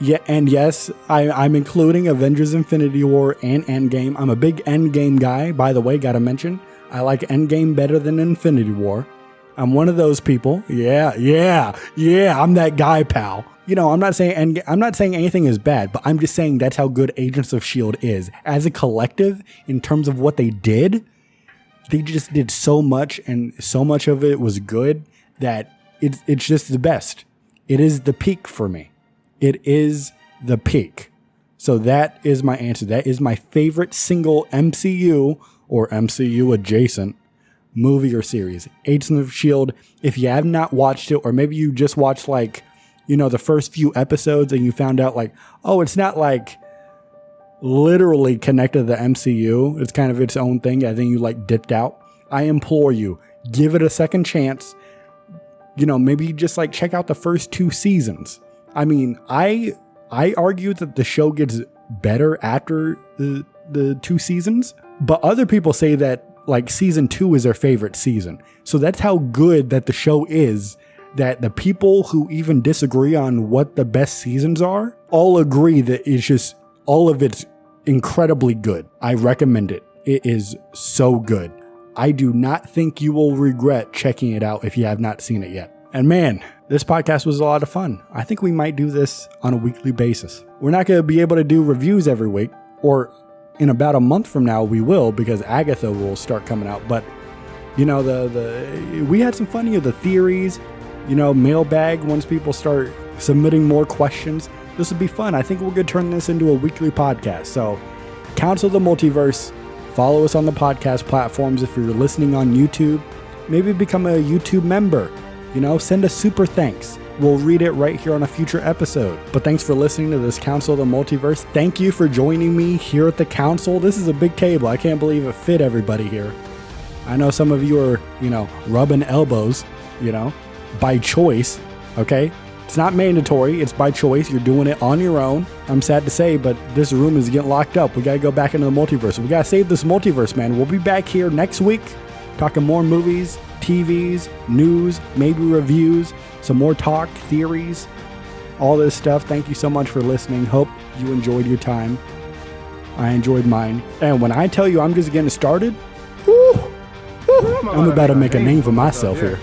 Yeah, and yes, I'm including Avengers Infinity War and Endgame. I'm a big Endgame guy, by the way, gotta mention. I like Endgame better than Infinity War. I'm one of those people. Yeah, I'm that guy, pal. I'm not saying anything is bad, but I'm just saying that's how good Agents of S.H.I.E.L.D. is. As a collective, in terms of what they did, they just did so much, and so much of it was good that it's just the best. It is the peak for me. it is the peak. So that is my answer. That is my favorite single MCU or MCU adjacent movie or series. Agents of S.H.I.E.L.D. If you have not watched it, or maybe you just watched like, the first few episodes and you found out like, oh, it's not like literally connected to the MCU. It's kind of its own thing. I think you like dipped out. I implore you, give it a second chance. Maybe just like check out the first 2 seasons. I mean, I argue that the show gets better after the 2 seasons, but other people say that like season 2 is their favorite season. So that's how good that the show is, that the people who even disagree on what the best seasons are all agree that it's just, all of it's incredibly good. I recommend it. It is so good. I do not think you will regret checking it out if you have not seen it yet. And man, this podcast was a lot of fun. I think we might do this on a weekly basis. We're not going to be able to do reviews every week, or in about a month from now we will, because Agatha will start coming out. But we had some fun. The theories, mailbag. Once people start submitting more questions, this would be fun. I think we're going to turn this into a weekly podcast. So, Council of the Multiverse. Follow us on the podcast platforms. If you're listening on YouTube, maybe become a YouTube member. Send a super thanks. We'll read it right here on a future episode. But thanks for listening to this Council of the Multiverse. Thank you for joining me here at the Council. This is a big table. I can't believe it fit everybody here. I know some of you are, rubbing elbows, by choice. Okay? It's not mandatory. It's by choice. You're doing it on your own. I'm sad to say, but this room is getting locked up. We got to go back into the multiverse. We got to save this multiverse, man. We'll be back here next week talking more movies, TVs, news, maybe reviews, some more talk, theories, all this stuff. Thank you so much for listening. Hope you enjoyed your time. I enjoyed mine. And when I tell you I'm just getting started, I'm about to make a name for myself here.